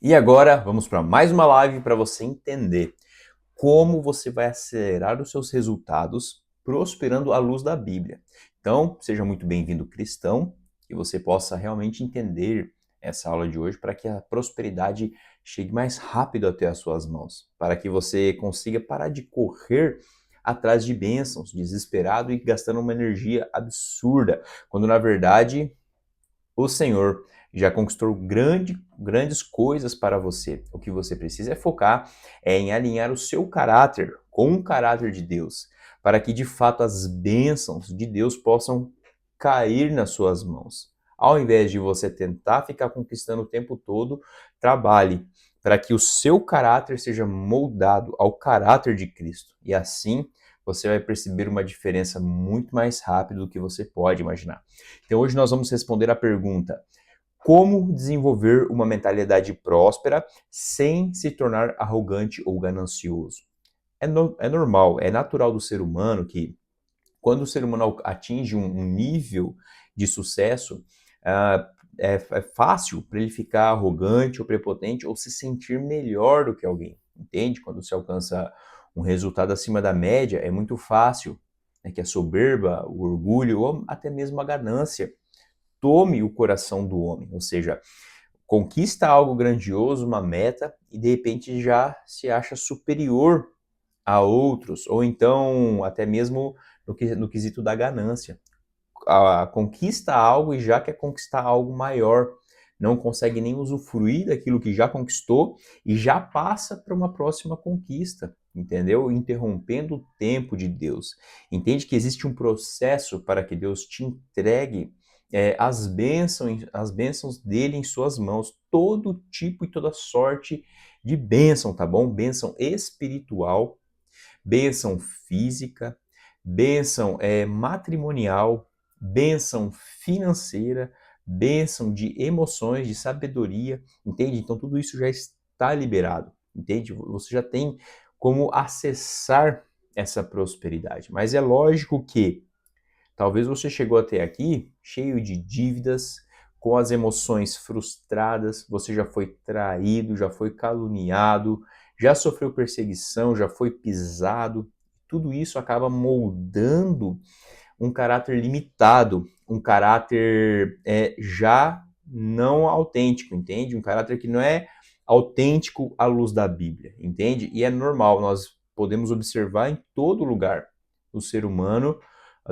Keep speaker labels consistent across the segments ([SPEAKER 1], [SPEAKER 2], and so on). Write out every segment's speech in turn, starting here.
[SPEAKER 1] E agora vamos para mais uma live para você entender como você vai acelerar os seus resultados prosperando à luz da Bíblia. Então, seja muito bem-vindo, cristão, que você possa realmente entender essa aula de hoje para que a prosperidade chegue mais rápido até as suas mãos, para que você consiga parar de correr atrás de bênçãos, desesperado e gastando uma energia absurda, quando na verdade o Senhor já conquistou grandes coisas para você. O que você precisa é focar em alinhar o seu caráter com o caráter de Deus, para que de fato as bênçãos de Deus possam cair nas suas mãos. Ao invés de você tentar ficar conquistando o tempo todo, trabalhe para que o seu caráter seja moldado ao caráter de Cristo. E assim você vai perceber uma diferença muito mais rápido do que você pode imaginar. Então hoje nós vamos responder a pergunta: como desenvolver uma mentalidade próspera sem se tornar arrogante ou ganancioso? É normal, é natural do ser humano que, quando o ser humano atinge um nível de sucesso, é fácil para ele ficar arrogante ou prepotente ou se sentir melhor do que alguém, entende? Quando se alcança um resultado acima da média, é muito fácil, né, que a soberba, o orgulho ou até mesmo a ganância tome o coração do homem, ou seja, conquista algo grandioso, uma meta, e de repente já se acha superior a outros, ou então até mesmo no quesito da ganância. Conquista algo e já quer conquistar algo maior, não consegue nem usufruir daquilo que já conquistou e já passa para uma próxima conquista, entendeu? Interrompendo o tempo de Deus. Entende que existe um processo para que Deus te entregue as bênçãos dele em suas mãos, todo tipo e toda sorte de bênção, tá bom? Bênção espiritual, bênção física, bênção matrimonial, bênção financeira, bênção de emoções, de sabedoria, entende? Então tudo isso já está liberado, entende? Você já tem como acessar essa prosperidade. Mas é lógico que talvez você chegou até aqui cheio de dívidas, com as emoções frustradas, você já foi traído, já foi caluniado, já sofreu perseguição, já foi pisado. Tudo isso acaba moldando um caráter limitado, um caráter já não autêntico, entende? Um caráter que não é autêntico à luz da Bíblia, entende? E é normal, nós podemos observar em todo lugar o ser humano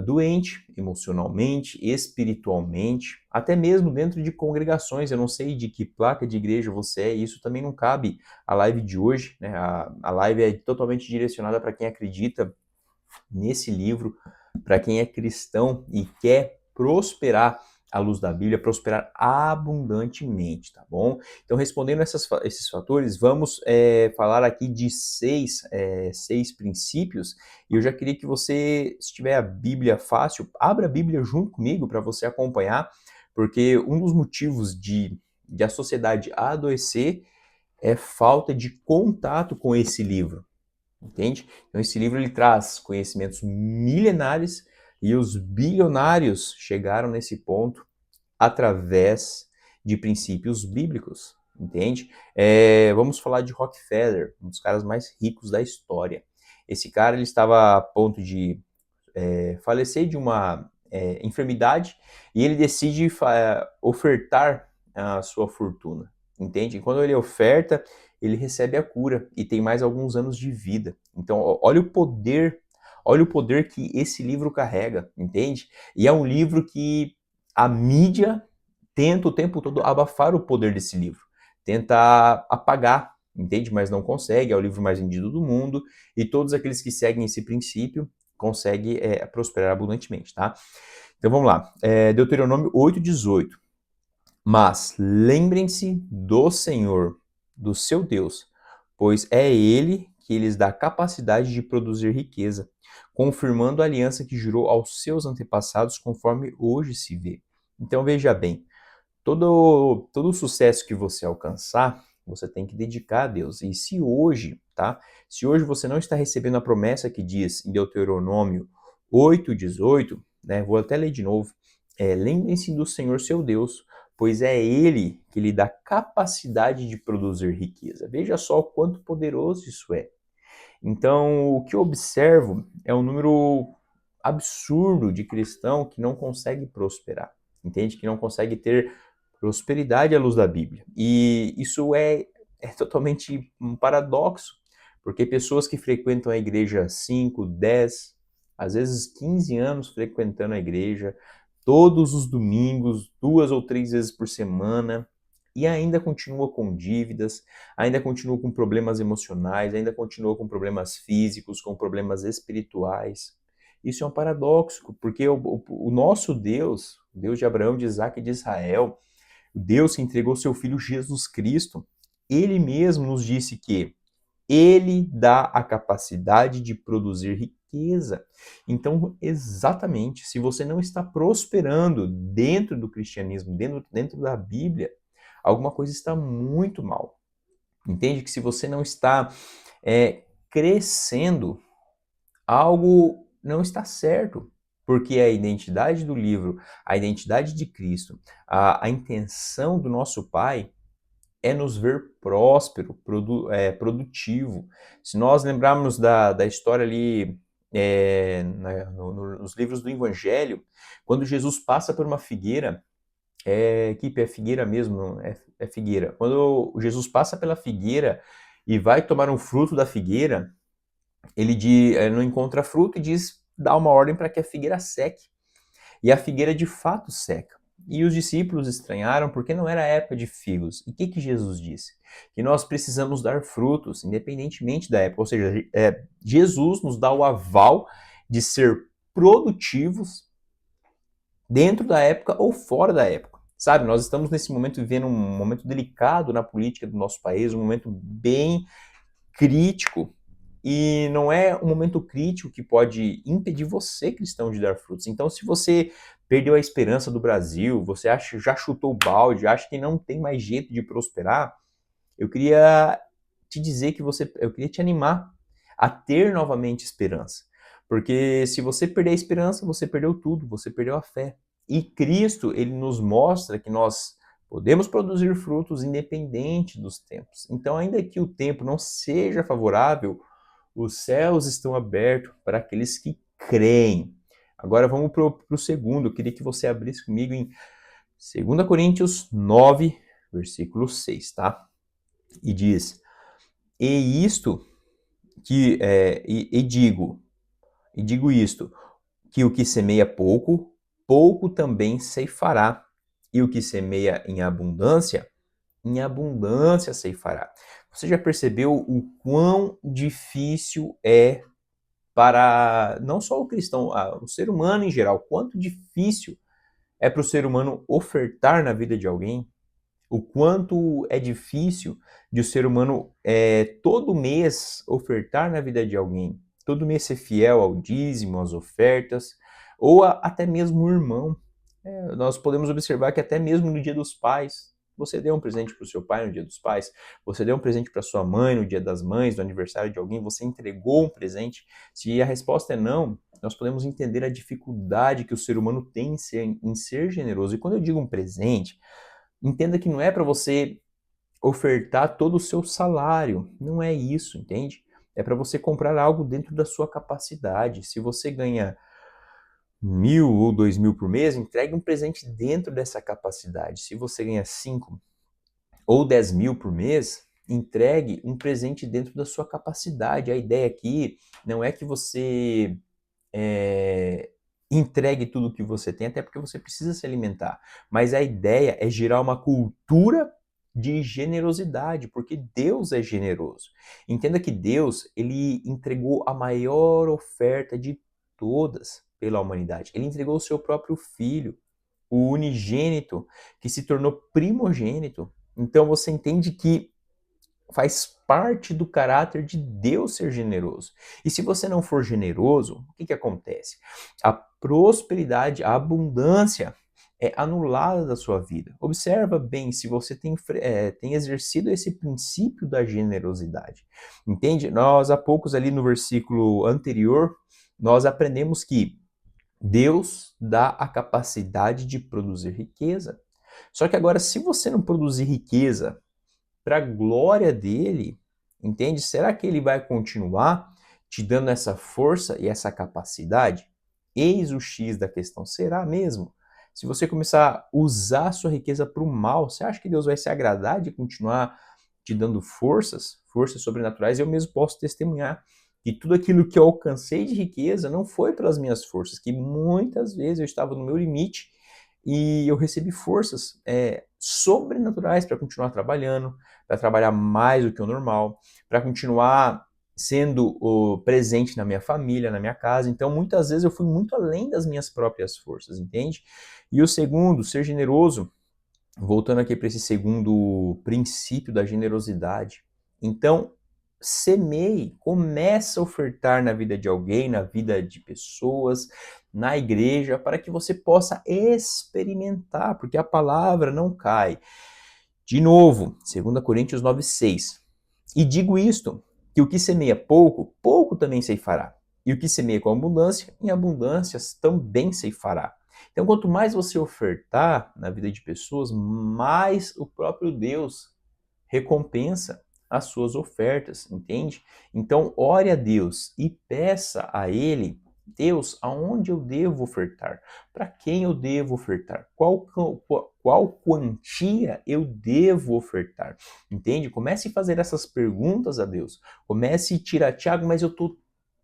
[SPEAKER 1] doente emocionalmente, espiritualmente, até mesmo dentro de congregações. Eu não sei de que placa de igreja você é, isso também não cabe à live de hoje, né? A live é totalmente direcionada para quem acredita nesse livro, para quem é cristão e quer prosperar à luz da Bíblia, prosperar abundantemente, tá bom? Então, respondendo esses fatores, vamos falar aqui de seis princípios, e eu já queria que você, se tiver a Bíblia fácil, abra a Bíblia junto comigo para você acompanhar, porque um dos motivos de a sociedade adoecer é falta de contato com esse livro. Entende? Então esse livro ele traz conhecimentos milenares e os bilionários chegaram nesse ponto através de princípios bíblicos, entende? Vamos falar de Rockefeller, um dos caras mais ricos da história. Esse cara ele estava a ponto de falecer de uma enfermidade e ele decide ofertar a sua fortuna, entende? E quando ele oferta, ele recebe a cura e tem mais alguns anos de vida. Então, olha o poder que esse livro carrega, entende? E é um livro que a mídia tenta o tempo todo abafar o poder desse livro, tenta apagar, entende? Mas não consegue, é o livro mais vendido do mundo, e todos aqueles que seguem esse princípio conseguem prosperar abundantemente, tá? Então vamos lá, Deuteronômio 8:18. Mas lembrem-se do Senhor, do seu Deus, pois é Ele que lhes dá capacidade de produzir riqueza, confirmando a aliança que jurou aos seus antepassados, conforme hoje se vê. Então veja bem, todo o sucesso que você alcançar, você tem que dedicar a Deus. E se hoje, tá? Se hoje você não está recebendo a promessa que diz em Deuteronômio 8:18, né? Vou até ler de novo. Lembrem-se do Senhor seu Deus, pois é Ele que lhe dá capacidade de produzir riqueza. Veja só o quanto poderoso isso é. Então, o que eu observo é um número absurdo de cristão que não consegue prosperar, entende? Que não consegue ter prosperidade à luz da Bíblia. E isso é totalmente um paradoxo, porque pessoas que frequentam a igreja 5, 10, às vezes 15 anos frequentando a igreja, todos os domingos, 2 ou 3 vezes por semana, e ainda continua com dívidas, ainda continua com problemas emocionais, ainda continua com problemas físicos, com problemas espirituais. Isso é um paradoxo, porque o nosso Deus, o Deus de Abraão, de Isaac e de Israel, o Deus que entregou seu Filho Jesus Cristo, ele mesmo nos disse que ele dá a capacidade de produzir riqueza. Então, exatamente, se você não está prosperando dentro do cristianismo, dentro da Bíblia, alguma coisa está muito mal. Entende que se você não está crescendo, algo não está certo. Porque a identidade do livro, a identidade de Cristo, a intenção do nosso Pai é nos ver próspero, produtivo. Se nós lembrarmos da história ali nos livros do Evangelho, quando Jesus passa por uma figueira, equipe, é figueira mesmo, é figueira. Quando Jesus passa pela figueira e vai tomar um fruto da figueira, ele não encontra fruto e dá uma ordem para que a figueira seque. E a figueira de fato seca. E os discípulos estranharam porque não era época de figos. E o que Jesus disse? Que nós precisamos dar frutos, independentemente da época. Ou seja, Jesus nos dá o aval de ser produtivos dentro da época ou fora da época. Sabe, nós estamos nesse momento vivendo um momento delicado na política do nosso país, um momento bem crítico. E não é um momento crítico que pode impedir você, cristão, de dar frutos. Então, se você perdeu a esperança do Brasil, você acha, já chutou o balde, acha que não tem mais jeito de prosperar, eu queria te dizer que eu queria te animar a ter novamente esperança. Porque se você perder a esperança, você perdeu tudo, você perdeu a fé. E Cristo, ele nos mostra que nós podemos produzir frutos independente dos tempos. Então, ainda que o tempo não seja favorável, os céus estão abertos para aqueles que creem. Agora vamos para o segundo. Eu queria que você abrisse comigo em 2 Coríntios 9, versículo 6, tá? E diz: E isto que digo isto, que o que semeia pouco, pouco também ceifará, e o que semeia em abundância ceifará. Você já percebeu o quão difícil é para não só o cristão, o ser humano em geral, quanto difícil é para o ser humano ofertar na vida de alguém? O quanto é difícil de o ser humano todo mês ofertar na vida de alguém, todo mês ser fiel ao dízimo, às ofertas, ou até mesmo o irmão. Nós podemos observar que até mesmo no Dia dos Pais, você deu um presente para o seu pai no Dia dos Pais, você deu um presente para sua mãe no Dia das Mães, no aniversário de alguém, você entregou um presente. Se a resposta é não, nós podemos entender a dificuldade que o ser humano tem em ser generoso. E quando eu digo um presente, entenda que não é para você ofertar todo o seu salário, não é isso, entende? É para você comprar algo dentro da sua capacidade. Se você ganha 1.000 ou 2.000 por mês, entregue um presente dentro dessa capacidade. Se você ganha 5 ou 10.000 por mês, entregue um presente dentro da sua capacidade. A ideia aqui não é que você entregue tudo o que você tem, até porque você precisa se alimentar. Mas a ideia é gerar uma cultura de generosidade, porque Deus é generoso. Entenda que Deus, ele entregou a maior oferta de todas pela humanidade. Ele entregou o seu próprio filho, o unigênito, que se tornou primogênito. Então você entende que faz parte do caráter de Deus ser generoso. E se você não for generoso, o que acontece? A prosperidade, a abundância é anulada da sua vida. Observa bem se você tem exercido esse princípio da generosidade. Entende? Nós, há poucos ali no versículo anterior, nós aprendemos que Deus dá a capacidade de produzir riqueza. Só que agora, se você não produzir riqueza para a glória dele, entende? Será que ele vai continuar te dando essa força e essa capacidade? Eis o X da questão. Será mesmo? Se você começar a usar a sua riqueza para o mal, você acha que Deus vai se agradar de continuar te dando forças sobrenaturais? Eu mesmo posso testemunhar que tudo aquilo que eu alcancei de riqueza não foi pelas minhas forças, que muitas vezes eu estava no meu limite e eu recebi forças sobrenaturais para continuar trabalhando, para trabalhar mais do que o normal, para continuar sendo presente na minha família, na minha casa. Então, muitas vezes eu fui muito além das minhas próprias forças, entende? E o segundo, ser generoso, voltando aqui para esse segundo princípio da generosidade. Então, semeie, comece a ofertar na vida de alguém, na vida de pessoas, na igreja, para que você possa experimentar, porque a palavra não cai. De novo, 2 Coríntios 9,6. E digo isto, que o que semeia pouco, pouco também ceifará. E o que semeia com abundância, em abundâncias também ceifará. Então, quanto mais você ofertar na vida de pessoas, mais o próprio Deus recompensa as suas ofertas, entende? Então, ore a Deus e peça a Ele, Deus, aonde eu devo ofertar? Para quem eu devo ofertar? Qual quantia eu devo ofertar? Entende? Comece a fazer essas perguntas a Deus. Comece a tirar, Tiago, mas eu estou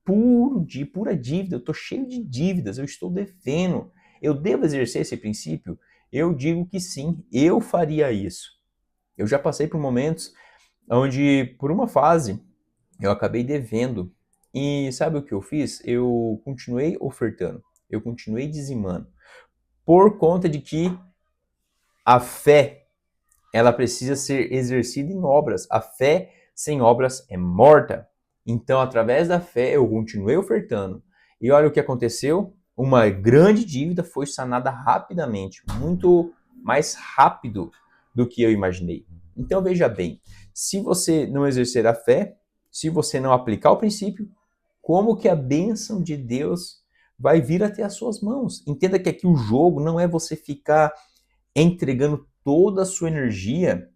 [SPEAKER 1] pura dívida, eu estou cheio de dívidas, eu estou devendo. Eu devo exercer esse princípio? Eu digo que sim, eu faria isso. Eu já passei por momentos onde, por uma fase, eu acabei devendo. E sabe o que eu fiz? Eu continuei ofertando, eu continuei dizimando, por conta de que a fé, ela precisa ser exercida em obras. A fé sem obras é morta. Então, através da fé, eu continuei ofertando. E olha o que aconteceu. Uma grande dívida foi sanada rapidamente, muito mais rápido do que eu imaginei. Então, veja bem, se você não exercer a fé, se você não aplicar o princípio, como que a bênção de Deus vai vir até as suas mãos? Entenda que aqui o jogo não é você ficar entregando toda a sua energia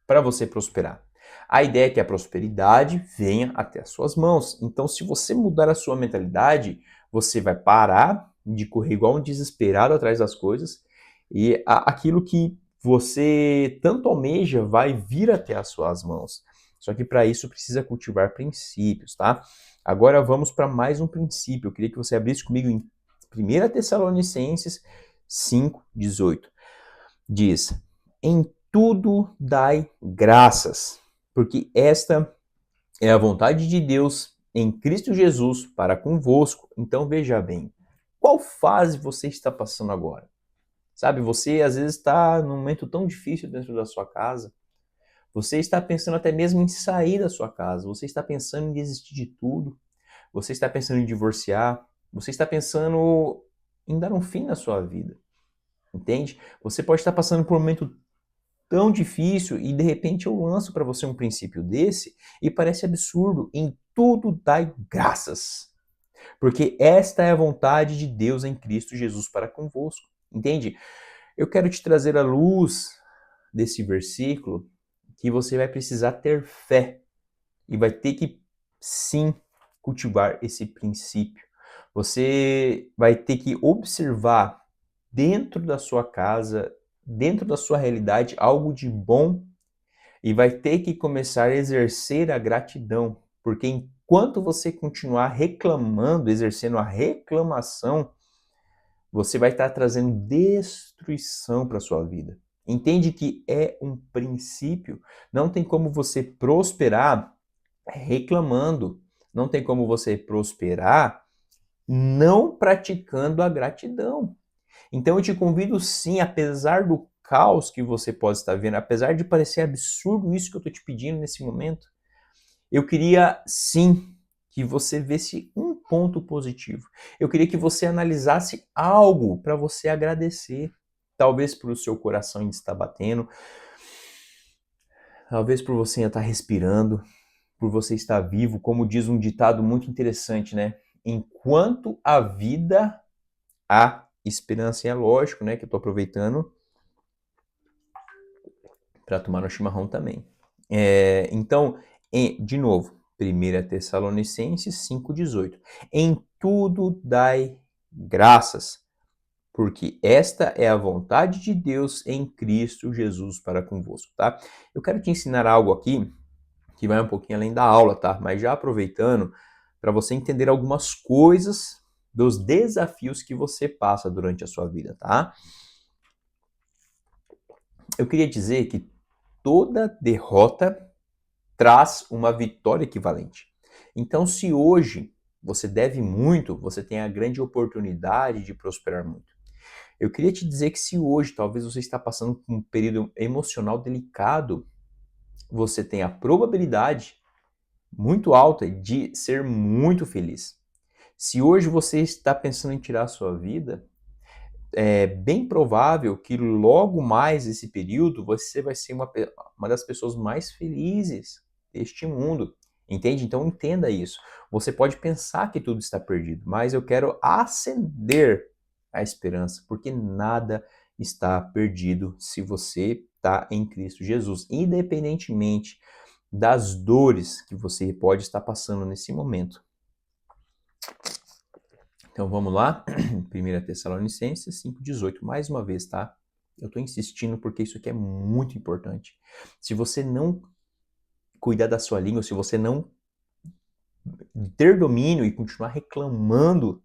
[SPEAKER 1] para você prosperar. A ideia é que a prosperidade venha até as suas mãos. Então, se você mudar a sua mentalidade, você vai parar de correr igual um desesperado atrás das coisas e aquilo que você tanto almeja vai vir até as suas mãos. Só que para isso precisa cultivar princípios, tá? Agora vamos para mais um princípio. Eu queria que você abrisse comigo em 1 Tessalonicenses 5:18. Diz: em tudo dai graças, porque esta é a vontade de Deus em Cristo Jesus para convosco. Então veja bem, qual fase você está passando agora? Sabe, você às vezes está num momento tão difícil dentro da sua casa, você está pensando até mesmo em sair da sua casa, você está pensando em desistir de tudo, você está pensando em divorciar, você está pensando em dar um fim na sua vida, entende? Você pode estar passando por um momento tão difícil e de repente eu lanço para você um princípio desse e parece absurdo. Em tudo dai graças, porque esta é a vontade de Deus em Cristo Jesus para convosco. Entende? Eu quero te trazer à luz desse versículo que você vai precisar ter fé e vai ter que sim cultivar esse princípio. Você vai ter que observar dentro da sua casa, dentro da sua realidade, algo de bom e vai ter que começar a exercer a gratidão, porque enquanto você continuar reclamando, exercendo a reclamação, você vai estar trazendo destruição para a sua vida. Entende que é um princípio. Não tem como você prosperar reclamando. Não tem como você prosperar não praticando a gratidão. Então eu te convido sim, apesar do caos que você pode estar vendo, apesar de parecer absurdo isso que eu estou te pedindo nesse momento, eu queria sim que você visse um ponto positivo. Eu queria que você analisasse algo para você agradecer. Talvez por o seu coração ainda estar batendo, talvez por você ainda estar respirando, por você estar vivo, como diz um ditado muito interessante, né? Enquanto a vida há esperança, e é lógico, né, que eu estou aproveitando para tomar no chimarrão também. Então, de novo, 1 Tessalonicenses 5,18. Em tudo dai graças, porque esta é a vontade de Deus em Cristo Jesus para convosco, tá? Eu quero te ensinar algo aqui que vai um pouquinho além da aula, tá? Mas já aproveitando para você entender algumas coisas dos desafios que você passa durante a sua vida, tá? Eu queria dizer que toda derrota traz uma vitória equivalente. Então, se hoje você deve muito, você tem a grande oportunidade de prosperar muito. Eu queria te dizer que se hoje talvez você está passando por um período emocional delicado, você tem a probabilidade muito alta de ser muito feliz. Se hoje você está pensando em tirar a sua vida, é bem provável que logo mais esse período você vai ser uma das pessoas mais felizes deste mundo. Entende? Então entenda isso. Você pode pensar que tudo está perdido, mas eu quero acender a esperança, porque nada está perdido se você está em Cristo Jesus, independentemente das dores que você pode estar passando nesse momento. Então vamos lá, 1 Tessalonicenses 5,18, mais uma vez, tá? Eu tô insistindo porque isso aqui é muito importante. Se você não cuidar da sua língua, se você não ter domínio e continuar reclamando,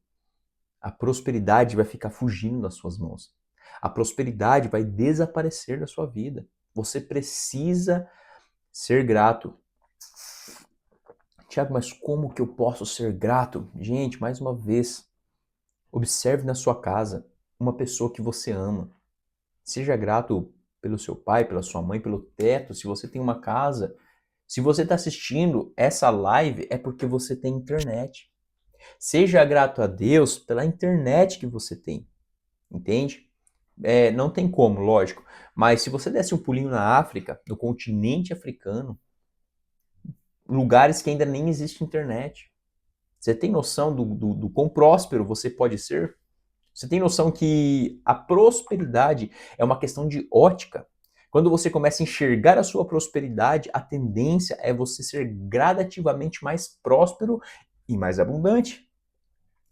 [SPEAKER 1] a prosperidade vai ficar fugindo das suas mãos. A prosperidade vai desaparecer da sua vida. Você precisa ser grato. Tiago, mas como que eu posso ser grato? Gente, mais uma vez, observe na sua casa uma pessoa que você ama. Seja grato pelo seu pai, pela sua mãe, pelo teto, se você tem uma casa. Se você está assistindo essa live, é porque você tem internet. Seja grato a Deus pela internet que você tem. Entende? Não tem como, lógico. Mas se você desse um pulinho na África, no continente africano, lugares que ainda nem existe internet, você tem noção do quão próspero você pode ser? Você tem noção que a prosperidade é uma questão de ótica? Quando você começa a enxergar a sua prosperidade, a tendência é você ser gradativamente mais próspero e mais abundante.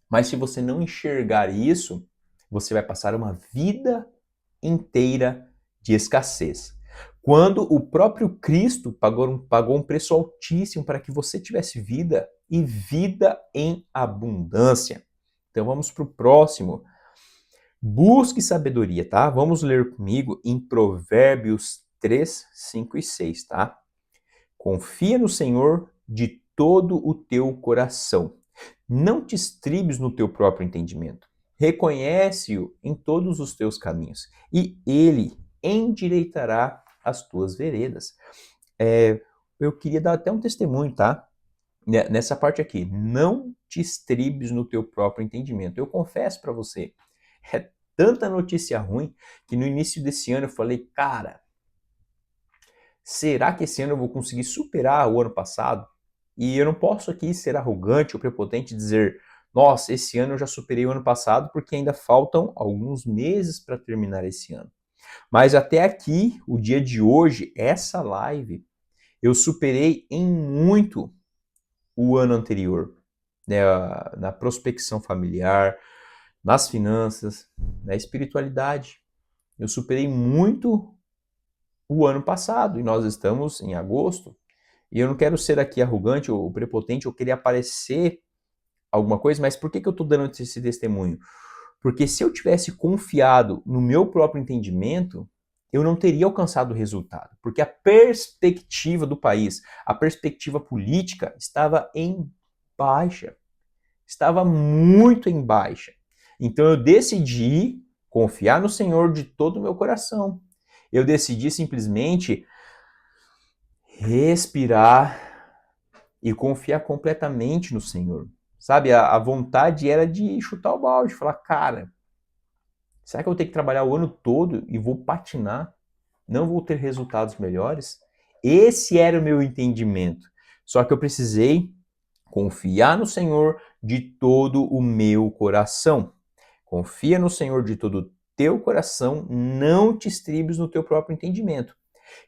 [SPEAKER 1] Mas se você não enxergar isso, você vai passar uma vida inteira de escassez. Quando o próprio Cristo pagou um preço altíssimo para que você tivesse vida e vida em abundância. Então vamos para o próximo. Busque sabedoria, tá? Vamos ler comigo em Provérbios 3, 5 e 6, tá? Confia no Senhor de todo o teu coração. Não te estribes no teu próprio entendimento. Reconhece-o em todos os teus caminhos, e ele endireitará as tuas veredas. Eu queria dar até um testemunho, tá? Nessa parte aqui. Não te estribes no teu próprio entendimento. Eu confesso para você, é tanta notícia ruim que no início desse ano eu falei, cara, será que esse ano eu vou conseguir superar o ano passado? E eu não posso aqui ser arrogante ou prepotente e dizer, nossa, esse ano eu já superei o ano passado, porque ainda faltam alguns meses para terminar esse ano. Mas até aqui, o dia de hoje, essa live, eu superei em muito o ano anterior, né, na prospecção familiar, nas finanças, na espiritualidade. Eu superei muito o ano passado e nós estamos em agosto. E eu não quero ser aqui arrogante ou prepotente ou querer aparecer alguma coisa, mas por que eu estou dando esse testemunho? Porque se eu tivesse confiado no meu próprio entendimento, eu não teria alcançado o resultado. Porque a perspectiva do país, a perspectiva política estava em baixa. Estava muito em baixa. Então eu decidi confiar no Senhor de todo o meu coração. Eu decidi simplesmente respirar e confiar completamente no Senhor. Sabe, a vontade era de chutar o balde, falar, cara, será que eu vou ter que trabalhar o ano todo e vou patinar? Não vou ter resultados melhores? Esse era o meu entendimento. Só que eu precisei confiar no Senhor de todo o meu coração. Confia no Senhor de todo o teu coração, não te estribes no teu próprio entendimento.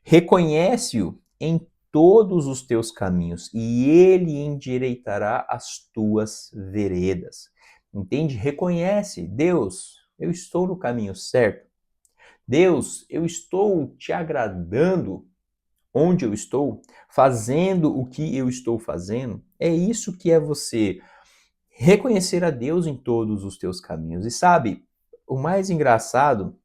[SPEAKER 1] Reconhece-o em todos os teus caminhos e ele endireitará as tuas veredas. Entende? Reconhece, Deus, eu estou no caminho certo. Deus, eu estou te agradando onde eu estou, fazendo o que eu estou fazendo. É isso que é você reconhecer a Deus em todos os teus caminhos. E sabe, o mais engraçado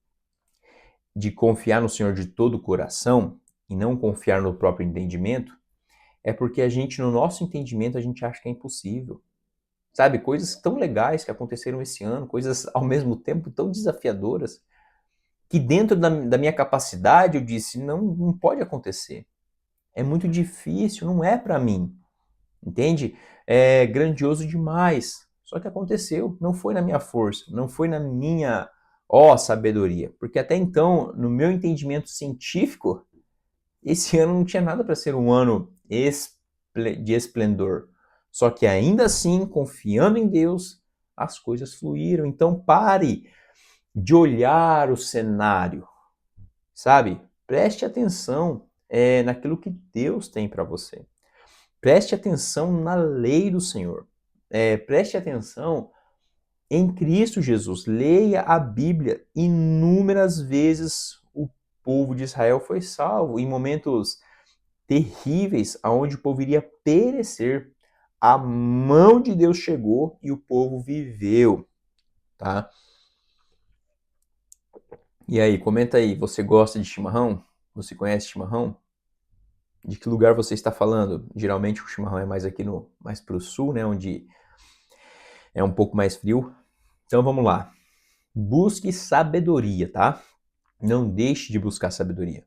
[SPEAKER 1] de confiar no Senhor de todo o coração e não confiar no próprio entendimento é porque a gente, no nosso entendimento, a gente acha que é impossível. Sabe, coisas tão legais que aconteceram esse ano, coisas ao mesmo tempo tão desafiadoras, que dentro da minha capacidade eu disse, não pode acontecer. É muito difícil, não é para mim. Entende? É grandioso demais. Só que aconteceu, não foi na minha força, não foi na minha, sabedoria. Porque até então, no meu entendimento científico, esse ano não tinha nada para ser um ano de esplendor. Só que ainda assim, confiando em Deus, as coisas fluíram. Então pare de olhar o cenário, sabe? Preste atenção naquilo que Deus tem para você. Preste atenção na lei do Senhor. Preste atenção em Cristo Jesus. Leia a Bíblia. Inúmeras vezes o povo de Israel foi salvo em momentos terríveis, onde o povo iria perecer. A mão de Deus chegou e o povo viveu, tá? E aí, comenta aí, você gosta de chimarrão? Você conhece chimarrão? De que lugar você está falando? Geralmente o chimarrão é mais aqui mais pro sul, né, onde é um pouco mais frio. Então vamos lá. Busque sabedoria, tá? Não deixe de buscar sabedoria.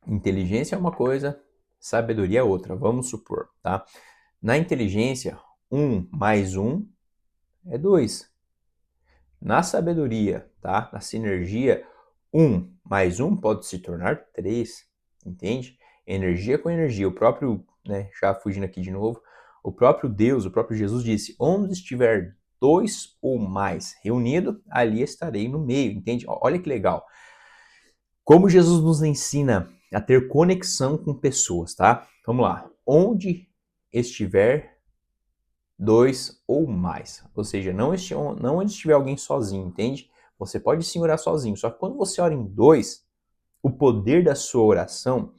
[SPEAKER 1] Inteligência é uma coisa, sabedoria é outra. Vamos supor, tá? Na inteligência, 1 mais 1 é 2. Na sabedoria, tá? Na sinergia, 1 mais 1 pode se tornar 3. Entende? Energia com energia. O próprio, já fugindo aqui de novo, o próprio Deus, o próprio Jesus disse, onde estiver 2 ou mais reunido, ali estarei no meio, entende? Olha que legal. Como Jesus nos ensina a ter conexão com pessoas, tá? Vamos lá. Onde estiver 2 ou mais. Ou seja, não onde estiver alguém sozinho, entende? Você pode sim orar sozinho, só que quando você ora em 2, o poder da sua oração,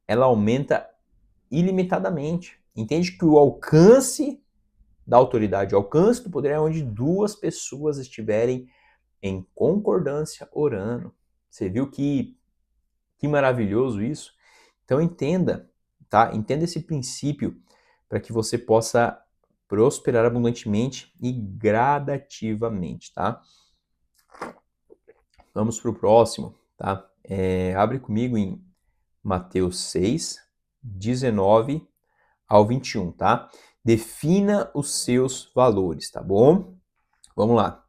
[SPEAKER 1] ela aumenta ilimitadamente. Entende que o alcance da autoridade, o alcance do poder é onde 2 pessoas estiverem em concordância orando. Você viu que maravilhoso isso? Então entenda, tá? Entenda esse princípio para que você possa prosperar abundantemente e gradativamente, tá? Vamos para o próximo, tá? Abre comigo em Mateus 6, 19 ao 21, tá? Defina os seus valores, tá bom? Vamos lá.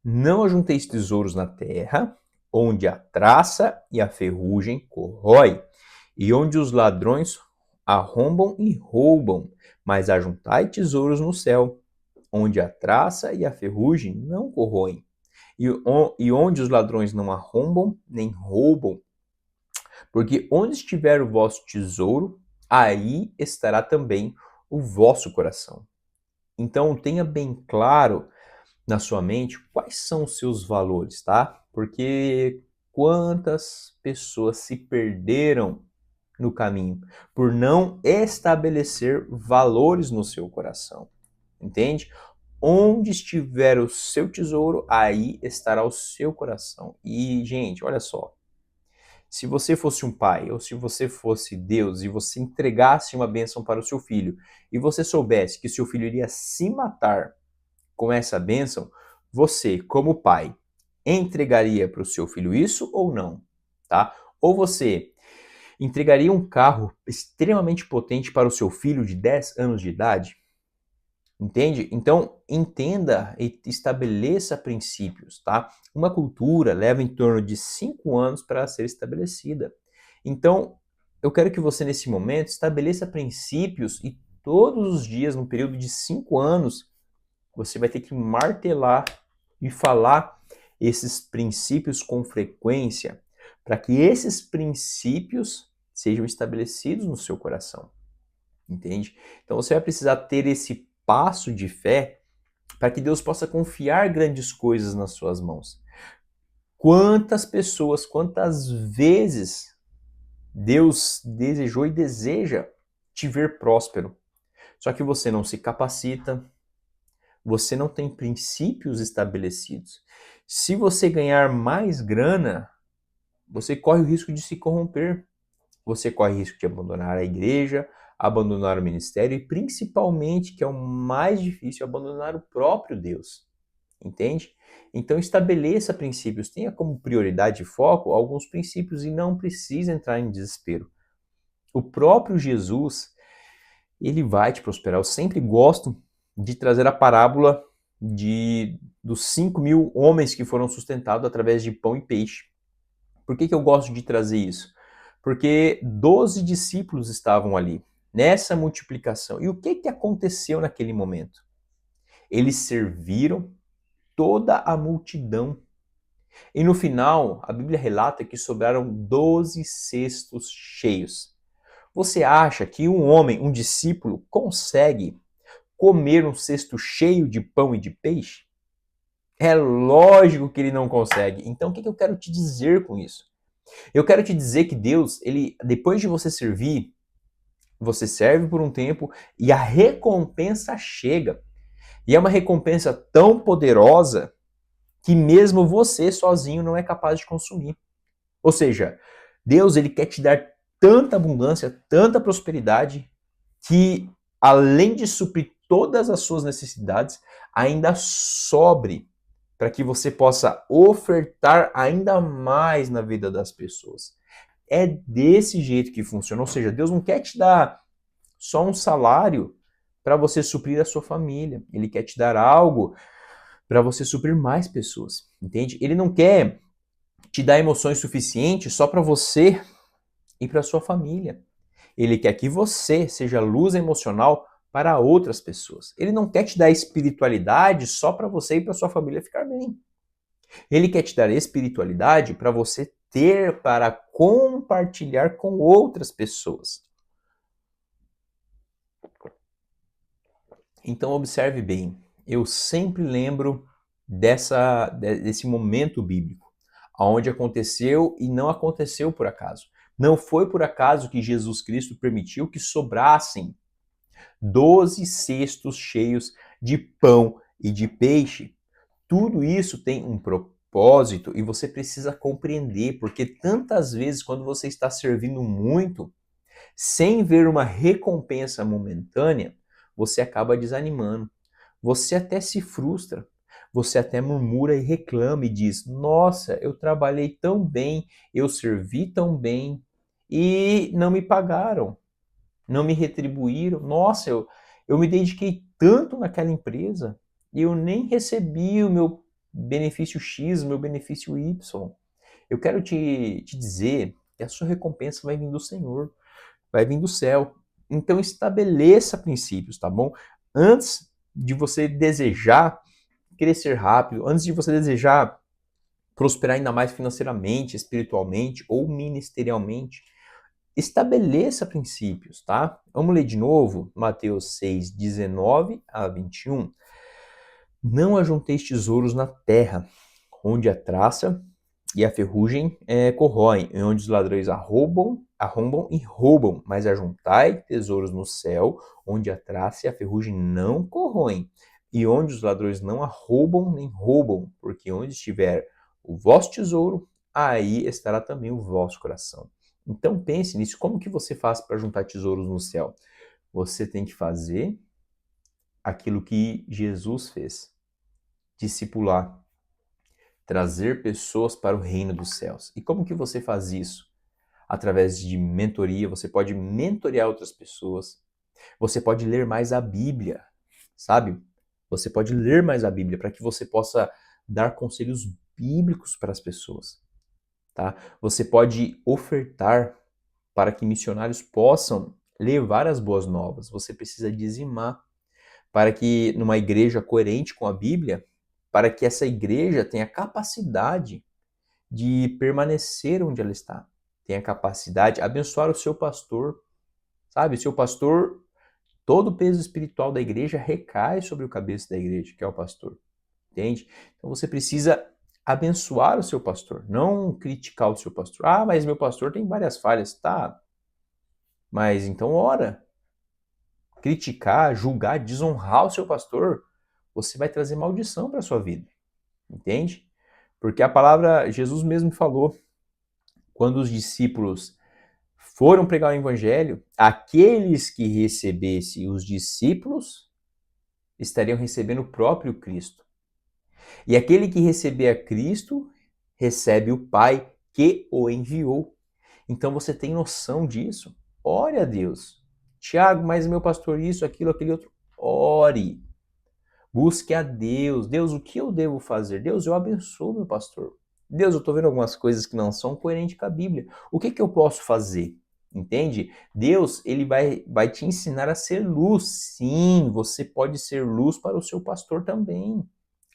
[SPEAKER 1] Não ajunteis tesouros na terra, onde a traça e a ferrugem corrói, e onde os ladrões arrombam e roubam, mas ajuntai tesouros no céu, onde a traça e a ferrugem não corroem, e onde os ladrões não arrombam nem roubam. Porque onde estiver o vosso tesouro, aí estará também o vosso coração. Então tenha bem claro na sua mente quais são os seus valores, tá? Porque quantas pessoas se perderam no caminho por não estabelecer valores no seu coração, entende? Onde estiver o seu tesouro, aí estará o seu coração. E, gente, olha só, se você fosse um pai ou se você fosse Deus e você entregasse uma bênção para o seu filho e você soubesse que o seu filho iria se matar com essa bênção, você, como pai, entregaria para o seu filho isso ou não? Tá? Ou você entregaria um carro extremamente potente para o seu filho de 10 anos de idade? Entende? Então, entenda e estabeleça princípios, tá? Uma cultura leva em torno de 5 anos para ser estabelecida. Então, eu quero que você, nesse momento, estabeleça princípios e todos os dias, no período de 5 anos, você vai ter que martelar e falar esses princípios com frequência, para que esses princípios sejam estabelecidos no seu coração, entende? Então você vai precisar ter esse passo de fé para que Deus possa confiar grandes coisas nas suas mãos. Quantas pessoas, quantas vezes Deus desejou e deseja te ver próspero, só que você não se capacita, você não tem princípios estabelecidos. Se você ganhar mais grana, você corre o risco de se corromper. Você corre o risco de abandonar a igreja, abandonar o ministério e principalmente, que é o mais difícil, abandonar o próprio Deus. Entende? Então estabeleça princípios, tenha como prioridade e foco alguns princípios e não precisa entrar em desespero. O próprio Jesus, ele vai te prosperar. Eu sempre gosto de trazer a parábola dos 5.000 homens que foram sustentados através de pão e peixe. Por que eu gosto de trazer isso? Porque 12 discípulos estavam ali, nessa multiplicação. E o que aconteceu naquele momento? Eles serviram toda a multidão. E no final, a Bíblia relata que sobraram 12 cestos cheios. Você acha que um homem, um discípulo, consegue comer um cesto cheio de pão e de peixe? É lógico que ele não consegue. Então, o que eu quero te dizer com isso? Eu quero te dizer que Deus, ele, depois de você servir, você serve por um tempo e a recompensa chega. E é uma recompensa tão poderosa que mesmo você sozinho não é capaz de consumir. Ou seja, Deus, ele quer te dar tanta abundância, tanta prosperidade, que além de suprir todas as suas necessidades, ainda sobre para que você possa ofertar ainda mais na vida das pessoas. É desse jeito que funciona. Ou seja, Deus não quer te dar só um salário para você suprir a sua família. Ele quer te dar algo para você suprir mais pessoas, entende? Ele não quer te dar emoções suficientes só para você e para sua família. Ele quer que você seja luz emocional para outras pessoas. Ele não quer te dar espiritualidade só para você e para sua família ficar bem. Ele quer te dar espiritualidade para você ter para compartilhar com outras pessoas. Então observe bem, eu sempre lembro desse momento bíblico, onde aconteceu e não aconteceu por acaso. Não foi por acaso que Jesus Cristo permitiu que sobrassem 12 cestos cheios de pão e de peixe. Tudo isso tem um propósito e você precisa compreender, porque tantas vezes quando você está servindo muito, sem ver uma recompensa momentânea, você acaba desanimando. Você até se frustra. Você até murmura e reclama e diz: Nossa, eu trabalhei tão bem, eu servi tão bem e não me pagaram, não me retribuíram. Nossa, eu me dediquei tanto naquela empresa e eu nem recebi o meu benefício X, o meu benefício Y. Eu quero te dizer que a sua recompensa vai vir do Senhor, vai vir do céu. Então estabeleça princípios, tá bom? Antes de você desejar crescer rápido, antes de você desejar prosperar ainda mais financeiramente, espiritualmente ou ministerialmente, estabeleça princípios, tá? Vamos ler de novo Mateus 6, 19 a 21. Não ajunteis tesouros na terra, onde a traça e a ferrugem corroem, e onde os ladrões arrombam e roubam, mas ajuntai tesouros no céu, onde a traça e a ferrugem não corroem, e onde os ladrões não arrombam nem roubam, porque onde estiver o vosso tesouro, aí estará também o vosso coração. Então pense nisso, como que você faz para juntar tesouros no céu? Você tem que fazer aquilo que Jesus fez, discipular, trazer pessoas para o reino dos céus. E como que você faz isso? Através de mentoria, você pode mentorear outras pessoas, você pode ler mais a Bíblia, sabe? Você pode ler mais a Bíblia para que você possa dar conselhos bíblicos para as pessoas, tá? Você pode ofertar para que missionários possam levar as boas novas. Você precisa dizimar para que numa igreja coerente com a Bíblia, para que essa igreja tenha capacidade de permanecer onde ela está. Tenha capacidade de abençoar o seu pastor, sabe? O seu pastor, todo o peso espiritual da igreja recai sobre o cabeça da igreja, que é o pastor. Entende? Então você precisa abençoar o seu pastor, não criticar o seu pastor. Ah, mas meu pastor tem várias falhas. Tá, mas então ora. Criticar, julgar, desonrar o seu pastor, você vai trazer maldição para a sua vida. Entende? Porque a palavra, Jesus mesmo falou, quando os discípulos foram pregar o evangelho, aqueles que recebessem os discípulos estariam recebendo o próprio Cristo. E aquele que receber a Cristo, recebe o Pai que o enviou. Então você tem noção disso? Ore a Deus. Tiago, mas meu pastor isso, aquilo, aquele outro. Ore. Busque a Deus. Deus, o que eu devo fazer? Deus, eu abençoo meu pastor. Deus, eu estou vendo algumas coisas que não são coerentes com a Bíblia. O que eu posso fazer? Entende? Deus, ele vai te ensinar a ser luz. Sim, você pode ser luz para o seu pastor também.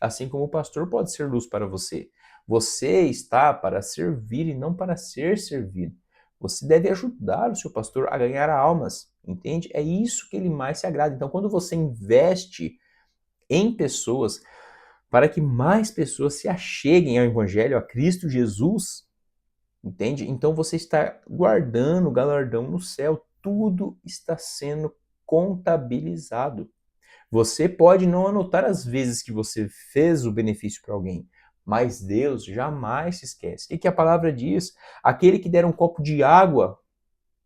[SPEAKER 1] Assim como o pastor pode ser luz para você. Você está para servir e não para ser servido. Você deve ajudar o seu pastor a ganhar almas. Entende? É isso que ele mais se agrada. Então, quando você investe em pessoas, para que mais pessoas se acheguem ao Evangelho, a Cristo Jesus, entende? Então você está guardando o galardão no céu, tudo está sendo contabilizado. Você pode não anotar as vezes que você fez o benefício para alguém, mas Deus jamais se esquece. O que a palavra diz? Aquele que der um copo de água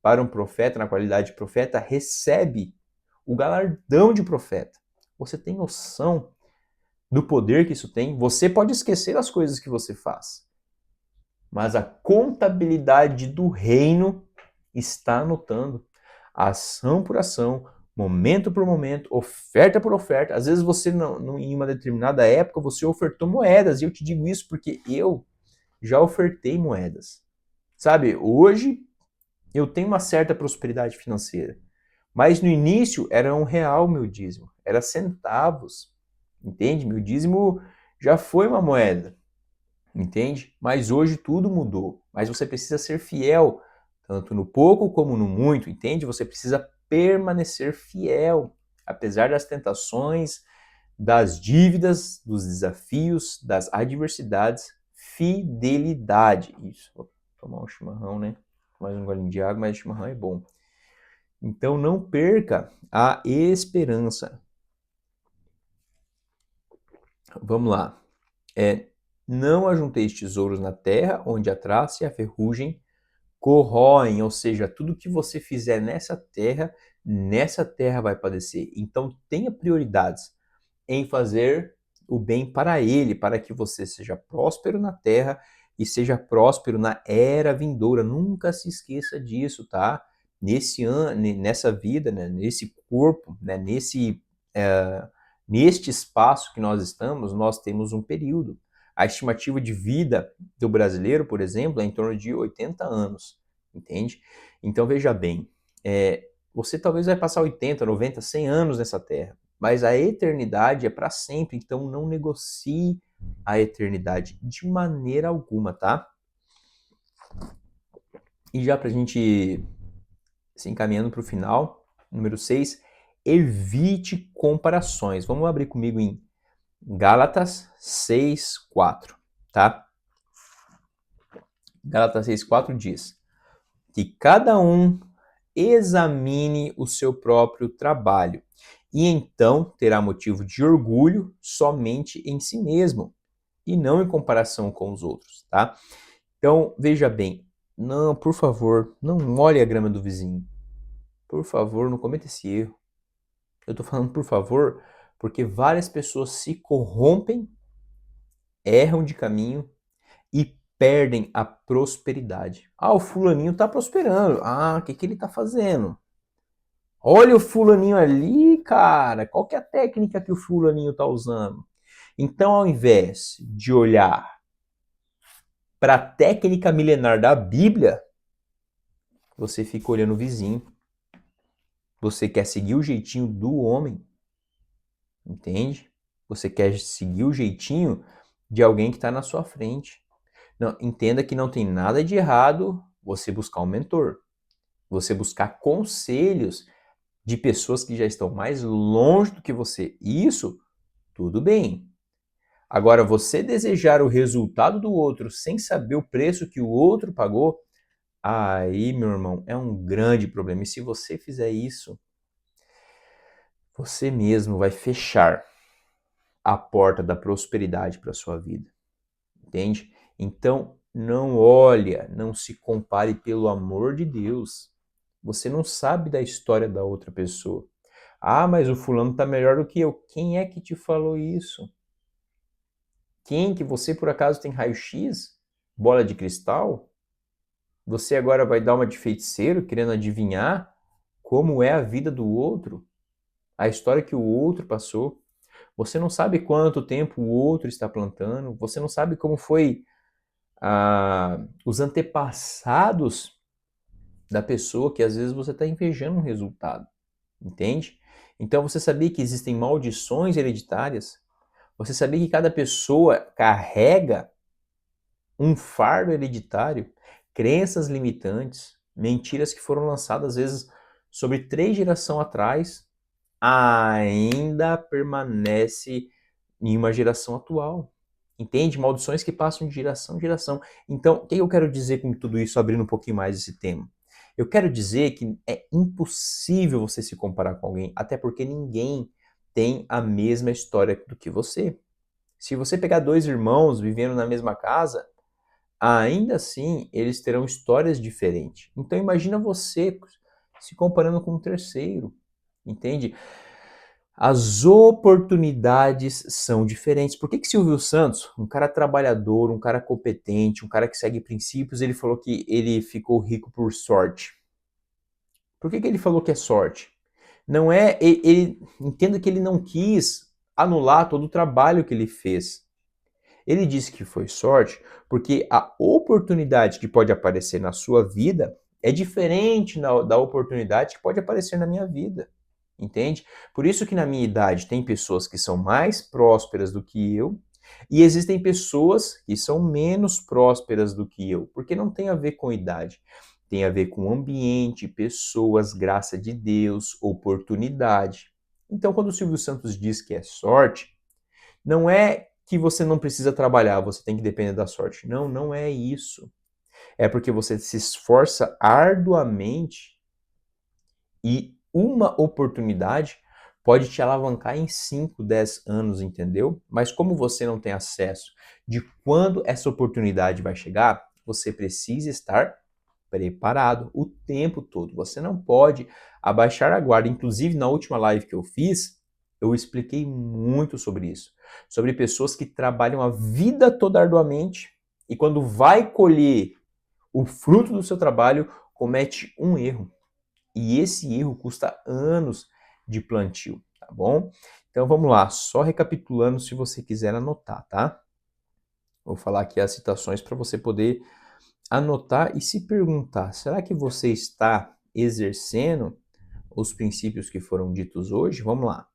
[SPEAKER 1] para um profeta, na qualidade de profeta, recebe o galardão de profeta. Você tem noção do poder que isso tem? Você pode esquecer as coisas que você faz, mas a contabilidade do reino está anotando ação por ação, momento por momento, oferta por oferta. Às vezes você, em uma determinada época, você ofertou moedas, e eu te digo isso porque eu já ofertei moedas. Sabe, hoje eu tenho uma certa prosperidade financeira, mas no início era R$ 1 meu dízimo, era centavos, entende? Meu dízimo já foi uma moeda, entende? Mas hoje tudo mudou. Mas você precisa ser fiel, tanto no pouco como no muito, entende? Você precisa permanecer fiel, apesar das tentações, das dívidas, dos desafios, das adversidades, fidelidade. Isso, vou tomar um chimarrão, né? Mais um golinho de água, mas chimarrão é bom. Então não perca a esperança. Vamos lá. Não ajunteis tesouros na terra, onde a traça e a ferrugem corroem, ou seja, tudo que você fizer nessa terra vai padecer. Então tenha prioridades em fazer o bem para ele, para que você seja próspero na terra e seja próspero na era vindoura. Nunca se esqueça disso, tá? Nesse ano, nessa vida, né? Nesse corpo, né? Neste espaço que nós estamos, nós temos um período. A estimativa de vida do brasileiro, por exemplo, é em torno de 80 anos, entende? Então veja bem, você talvez vai passar 80, 90, 100 anos nessa terra, mas a eternidade é para sempre, então não negocie a eternidade de maneira alguma, tá? E já para a gente se encaminhando para o final, número 6, evite comparações. Vamos abrir comigo em Gálatas 6:4, tá? Gálatas 6:4 diz que cada um examine o seu próprio trabalho e então terá motivo de orgulho somente em si mesmo e não em comparação com os outros, tá? Então, veja bem, não, por favor, não olhe a grama do vizinho. Por favor, não cometa esse erro. Eu tô falando por favor porque várias pessoas se corrompem, erram de caminho e perdem a prosperidade. Ah, o fulaninho tá prosperando. Ah, o que ele tá fazendo? Olha o fulaninho ali, cara. Qual que é a técnica que o fulaninho tá usando? Então, ao invés de olhar para a técnica milenar da Bíblia, você fica olhando o vizinho. Você quer seguir o jeitinho do homem. Entende? Você quer seguir o jeitinho de alguém que está na sua frente. Não, entenda que não tem nada de errado você buscar um mentor, você buscar conselhos de pessoas que já estão mais longe do que você. Isso, tudo bem. Agora, você desejar o resultado do outro sem saber o preço que o outro pagou, aí, meu irmão, é um grande problema. E se você fizer isso, você mesmo vai fechar a porta da prosperidade para a sua vida. Entende? Então, não olha, não se compare pelo amor de Deus. Você não sabe da história da outra pessoa. Ah, mas o fulano está melhor do que eu. Quem é que te falou isso? Quem que você por acaso tem raio-x? Bola de cristal? Você agora vai dar uma de feiticeiro querendo adivinhar como é a vida do outro? A história que o outro passou? Você não sabe quanto tempo o outro está plantando? Você não sabe como foi os antepassados da pessoa que às vezes você está invejando um resultado, entende? Então você sabia que existem maldições hereditárias? Você sabia que cada pessoa carrega um fardo hereditário, crenças limitantes, mentiras que foram lançadas às vezes sobre 3 gerações atrás, ainda permanece em uma geração atual. Entende? Maldições que passam de geração em geração. Então, o que eu quero dizer com tudo isso, abrindo um pouquinho mais esse tema? Eu quero dizer que é impossível você se comparar com alguém, até porque ninguém tem a mesma história do que você. Se você pegar 2 irmãos vivendo na mesma casa, ainda assim eles terão histórias diferentes. Então imagina você se comparando com um terceiro, entende? As oportunidades são diferentes. Por que Silvio Santos, um cara trabalhador, um cara competente, um cara que segue princípios, ele falou que ele ficou rico por sorte? Por que ele falou que é sorte? Não é, ele entenda que ele não quis anular todo o trabalho que ele fez. Ele disse que foi sorte porque a oportunidade que pode aparecer na sua vida é diferente da oportunidade que pode aparecer na minha vida. Entende? Por isso que na minha idade tem pessoas que são mais prósperas do que eu e existem pessoas que são menos prósperas do que eu, porque não tem a ver com idade, tem a ver com ambiente, pessoas, graça de Deus, oportunidade. Então, quando o Silvio Santos diz que é sorte, não é que você não precisa trabalhar, você tem que depender da sorte. Não, não é isso. É porque você se esforça arduamente e uma oportunidade pode te alavancar em 5, 10 anos, entendeu? Mas como você não tem acesso de quando essa oportunidade vai chegar, você precisa estar preparado o tempo todo. Você não pode abaixar a guarda. Inclusive, na última live que eu fiz, eu expliquei muito sobre isso. Sobre pessoas que trabalham a vida toda arduamente e quando vai colher o fruto do seu trabalho, comete um erro. E esse erro custa anos de plantio, tá bom? Então vamos lá, só recapitulando se você quiser anotar, tá? Vou falar aqui as citações para você poder anotar e se perguntar: será que você está exercendo os princípios que foram ditos hoje? Vamos lá.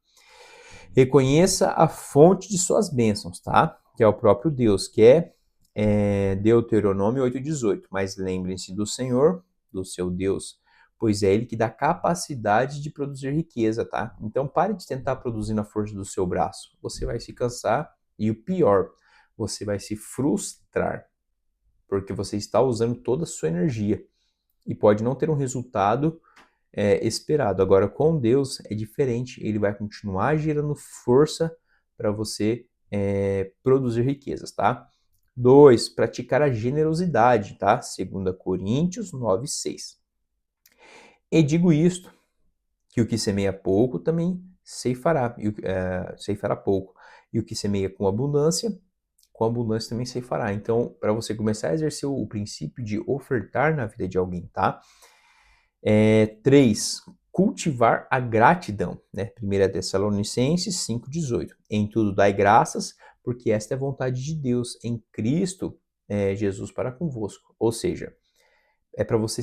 [SPEAKER 1] Reconheça a fonte de suas bênçãos, tá? Que é o próprio Deus, que é Deuteronômio 8,18. Mas lembrem-se do Senhor, do seu Deus, pois é Ele que dá capacidade de produzir riqueza, tá? Então pare de tentar produzir na força do seu braço. Você vai se cansar e o pior, você vai se frustrar, porque você está usando toda a sua energia e pode não ter um resultado esperado. Agora, com Deus é diferente, ele vai continuar gerando força para você produzir riquezas, tá? 2, praticar a generosidade, tá? 2 Coríntios 9:6. E digo isto, que o que semeia pouco também ceifará pouco. E o que semeia com abundância também ceifará. Então, para você começar a exercer o princípio de ofertar na vida de alguém, tá? 3, cultivar a gratidão, né? 1 Tessalonicenses 5,18. Em tudo dai graças, porque esta é a vontade de Deus em Cristo Jesus para convosco. Ou seja, é para você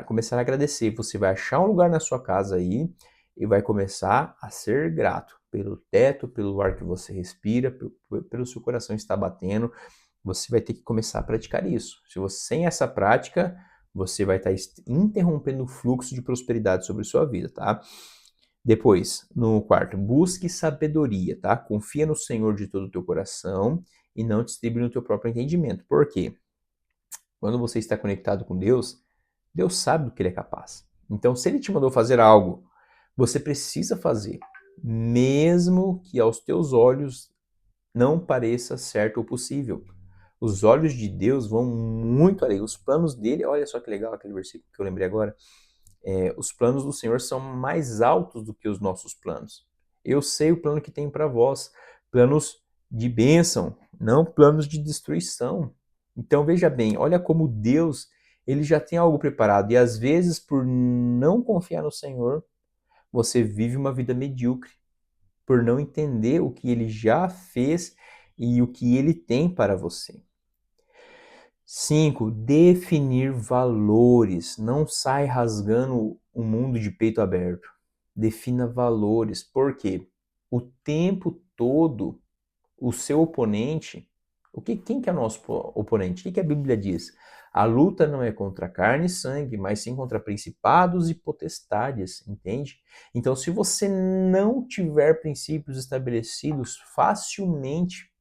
[SPEAKER 1] começar a agradecer. Você vai achar um lugar na sua casa aí e vai começar a ser grato. pelo teto, pelo ar que você respira, pelo seu coração estar batendo. Você vai ter que começar a praticar isso. Se você, sem essa prática, você vai estar interrompendo o fluxo de prosperidade sobre sua vida, tá? Depois, no quarto, busque sabedoria, tá? Confia no Senhor de todo o teu coração e não te distribui no teu próprio entendimento. Por quê? Quando você está conectado com Deus, Deus sabe do que Ele é capaz. Então, se Ele te mandou fazer algo, você precisa fazer, mesmo que aos teus olhos não pareça certo ou possível. Os olhos de Deus vão muito além. Os planos dele, olha só que legal aquele versículo que eu lembrei agora. Os planos do Senhor são mais altos do que os nossos planos. Eu sei o plano que tem para vós, planos de bênção, não planos de destruição. Então veja bem, olha como Deus, ele já tem algo preparado e às vezes por não confiar no Senhor, você vive uma vida medíocre, por não entender o que ele já fez e o que ele tem para você. 5. Definir valores. Não sai rasgando o mundo de peito aberto. Defina valores. Por quê? O tempo todo, o seu oponente... Quem que é o nosso oponente? O que a Bíblia diz? A luta não é contra carne e sangue, mas sim contra principados e potestades, entende? Então, se você não tiver princípios estabelecidos, facilmente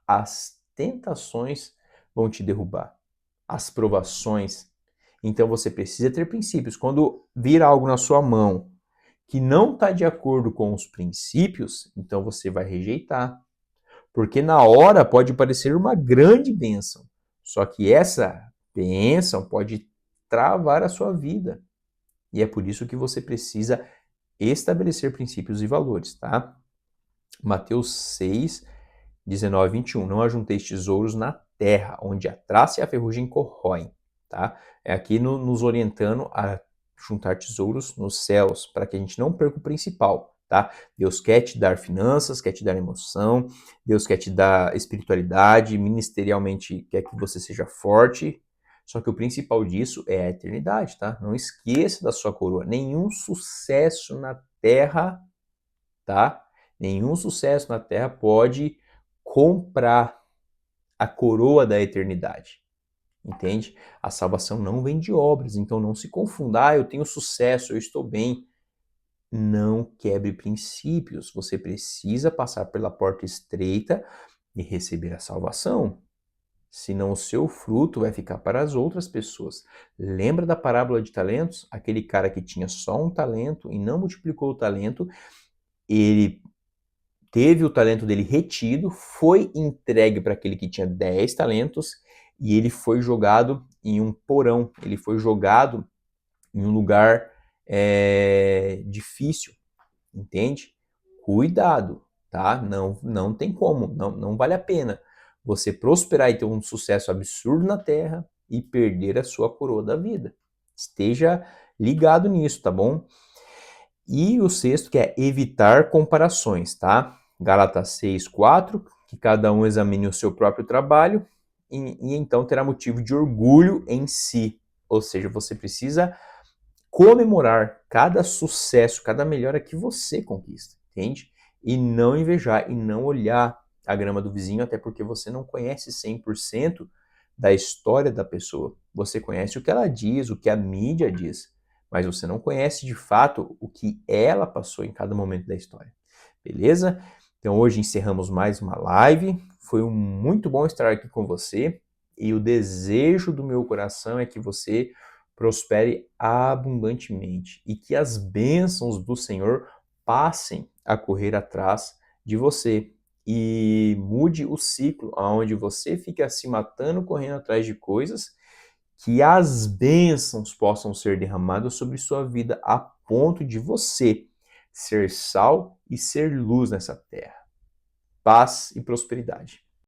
[SPEAKER 1] as tentações vão te derrubar, as provações. Então você precisa ter princípios. Quando vir algo na sua mão que não está de acordo com os princípios, então você vai rejeitar. Porque na hora pode parecer uma grande bênção, só que essa bênção pode travar a sua vida. E é por isso que você precisa estabelecer princípios e valores, tá? Mateus 6, 19 e 21. Não ajunteis tesouros na terra, onde a traça e a ferrugem corroem, tá? É aqui nos orientando a juntar tesouros nos céus, para que a gente não perca o principal, tá? Deus quer te dar finanças, quer te dar emoção, Deus quer te dar espiritualidade, ministerialmente quer que você seja forte, só que o principal disso é a eternidade, tá? Não esqueça da sua coroa. Nenhum sucesso na terra, tá? Nenhum sucesso na terra pode comprar a coroa da eternidade, entende? A salvação não vem de obras, então não se confunda. Eu tenho sucesso, eu estou bem. Não quebre princípios. Você precisa passar pela porta estreita e receber a salvação. Senão o seu fruto vai ficar para as outras pessoas. Lembra da parábola de talentos? Aquele cara que tinha só um talento e não multiplicou o talento, ele teve o talento dele retido, foi entregue para aquele que tinha 10 talentos e ele foi jogado em um porão, ele foi jogado em um lugar difícil, entende? Cuidado, tá? Não tem como, não vale a pena você prosperar e ter um sucesso absurdo na terra e perder a sua coroa da vida. Esteja ligado nisso, tá bom? E o sexto que é evitar comparações, tá? Gálatas 6:4, que cada um examine o seu próprio trabalho e então terá motivo de orgulho em si. Ou seja, você precisa comemorar cada sucesso, cada melhora que você conquista, entende? E não invejar e não olhar a grama do vizinho, até porque você não conhece 100% da história da pessoa. Você conhece o que ela diz, o que a mídia diz, mas você não conhece de fato o que ela passou em cada momento da história. Beleza? Então hoje encerramos mais uma live. Foi muito bom estar aqui com você e o desejo do meu coração é que você prospere abundantemente e que as bênçãos do Senhor passem a correr atrás de você e mude o ciclo onde você fica se matando correndo atrás de coisas, que as bênçãos possam ser derramadas sobre sua vida a ponto de você ser sal e ser luz nessa terra. Paz e prosperidade.